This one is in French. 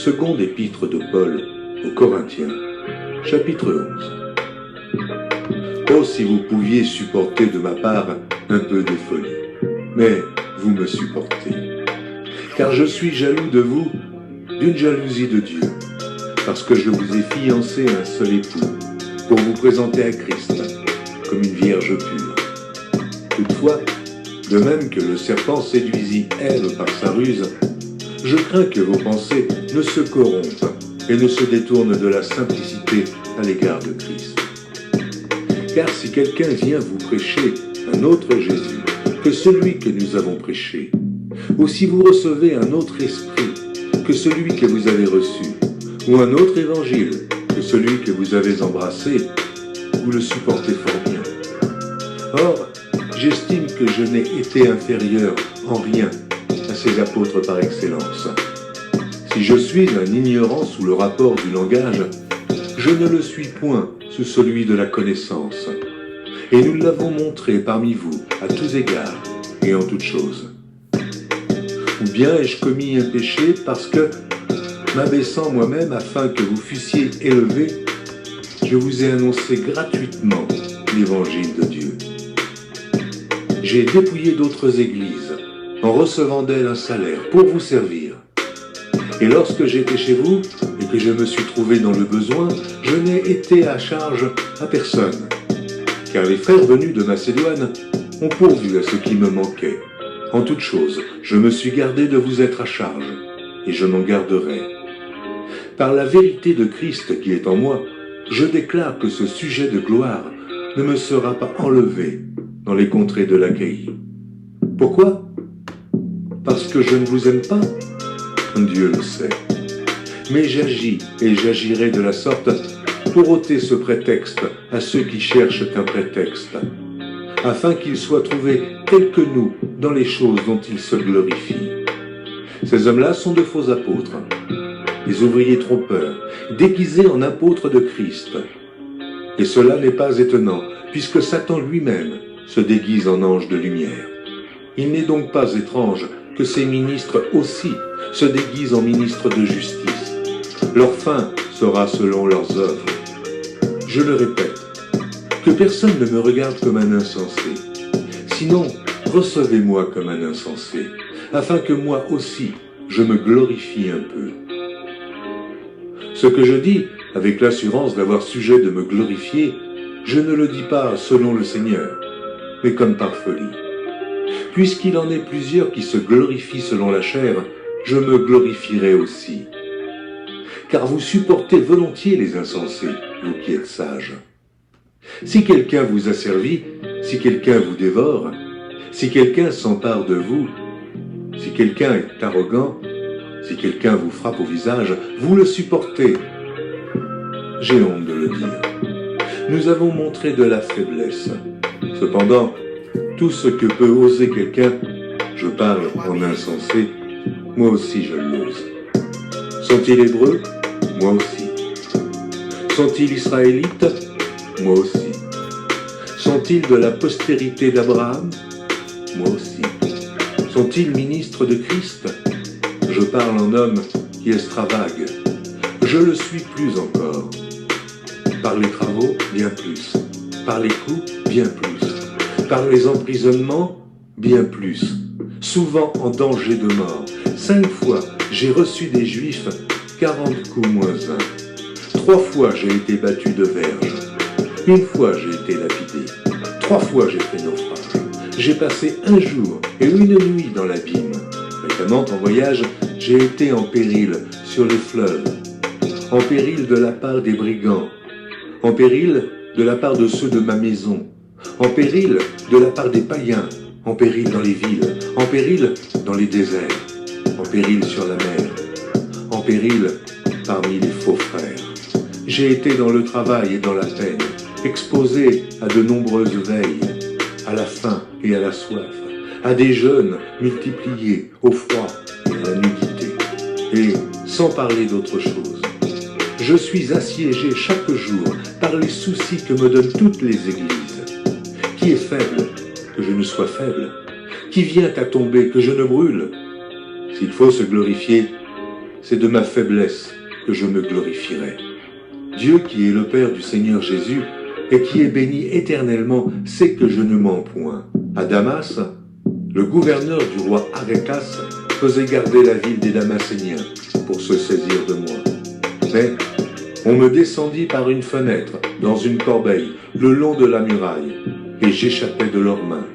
Seconde épître de Paul aux Corinthiens, chapitre 11. Oh, si vous pouviez supporter de ma part un peu de folie, mais vous me supportez. Car je suis jaloux de vous, d'une jalousie de Dieu, parce que je vous ai fiancé un seul époux, pour vous présenter à Christ, comme une vierge pure. Toutefois, de même que le serpent séduisit Ève par sa ruse, je crains que vos pensées ne se corrompent et ne se détournent de la simplicité à l'égard de Christ. Car si quelqu'un vient vous prêcher un autre Jésus que celui que nous avons prêché, ou si vous recevez un autre esprit que celui que vous avez reçu, ou un autre évangile que celui que vous avez embrassé, vous le supportez fort bien. Or, j'estime que je n'ai été inférieur en rien à ces apôtres par excellence. Si je suis un ignorant sous le rapport du langage, je ne le suis point sous celui de la connaissance. Et nous l'avons montré parmi vous à tous égards et en toutes choses. Ou bien ai-je commis un péché parce que, m'abaissant moi-même afin que vous fussiez élevés, je vous ai annoncé gratuitement l'évangile de Dieu. J'ai dépouillé d'autres églises en recevant d'elles un salaire pour vous servir. Et lorsque j'étais chez vous et que je me suis trouvé dans le besoin, je n'ai été à charge à personne, car les frères venus de Macédoine ont pourvu à ce qui me manquait. En toute chose, je me suis gardé de vous être à charge, et je m'en garderai. Par la vérité de Christ qui est en moi, je déclare que ce sujet de gloire ne me sera pas enlevé dans les contrées de l'Achaïe. Pourquoi? Parce que je ne vous aime pas? Dieu le sait. Mais j'agis et j'agirai de la sorte pour ôter ce prétexte à ceux qui cherchent un prétexte, afin qu'ils soient trouvés tels que nous dans les choses dont ils se glorifient. Ces hommes-là sont de faux apôtres, des ouvriers trompeurs, déguisés en apôtres de Christ. Et cela n'est pas étonnant, puisque Satan lui-même se déguise en ange de lumière. Il n'est donc pas étrange que ces ministres aussi se déguisent en ministres de justice. Leur fin sera selon leurs œuvres. Je le répète, que personne ne me regarde comme un insensé. Sinon, recevez-moi comme un insensé, afin que moi aussi, je me glorifie un peu. Ce que je dis, avec l'assurance d'avoir sujet de me glorifier, je ne le dis pas selon le Seigneur, mais comme par folie. Puisqu'il en est plusieurs qui se glorifient selon la chair, je me glorifierai aussi. Car vous supportez volontiers les insensés, vous qui êtes sages. Si quelqu'un vous asservit, si quelqu'un vous dévore, si quelqu'un s'empare de vous, si quelqu'un est arrogant, si quelqu'un vous frappe au visage, vous le supportez. J'ai honte de le dire. Nous avons montré de la faiblesse. Cependant, tout ce que peut oser quelqu'un, je parle en insensé, moi aussi je l'ose. Sont-ils hébreux? Moi aussi. Sont-ils israélites? Moi aussi. Sont-ils de la postérité d'Abraham? Moi aussi. Sont-ils ministres de Christ? Je parle en homme qui extravague. Je le suis plus encore. Par les travaux, bien plus. Par les coups, bien plus. Par les emprisonnements, bien plus. Souvent en danger de mort. 5 fois, j'ai reçu des Juifs 40 coups moins 1. 3 fois, j'ai été battu de verge. 1 fois, j'ai été lapidé. 3 fois, j'ai fait naufrage. J'ai passé 1 jour et 1 nuit dans l'abîme. Fréquemment en voyage, j'ai été en péril sur les fleuves, en péril de la part des brigands, en péril de la part de ceux de ma maison, en péril de la part des païens, en péril dans les villes, en péril dans les déserts, en péril sur la mer, en péril parmi les faux frères. J'ai été dans le travail et dans la peine, exposé à de nombreuses veilles, à la faim et à la soif, à des jeûnes multipliés, au froid et à la nudité, et sans parler d'autre chose. Je suis assiégé chaque jour par les soucis que me donnent toutes les églises. Qui est faible, que je ne sois faible? Qui vient à tomber, que je ne brûle? S'il faut se glorifier, c'est de ma faiblesse que je me glorifierai. Dieu qui est le Père du Seigneur Jésus et qui est béni éternellement sait que je ne mens point. À Damas, le gouverneur du roi Arétas faisait garder la ville des Damascéniens pour se saisir de moi. Mais on me descendit par une fenêtre dans une corbeille le long de la muraille et j'échappais de leurs mains.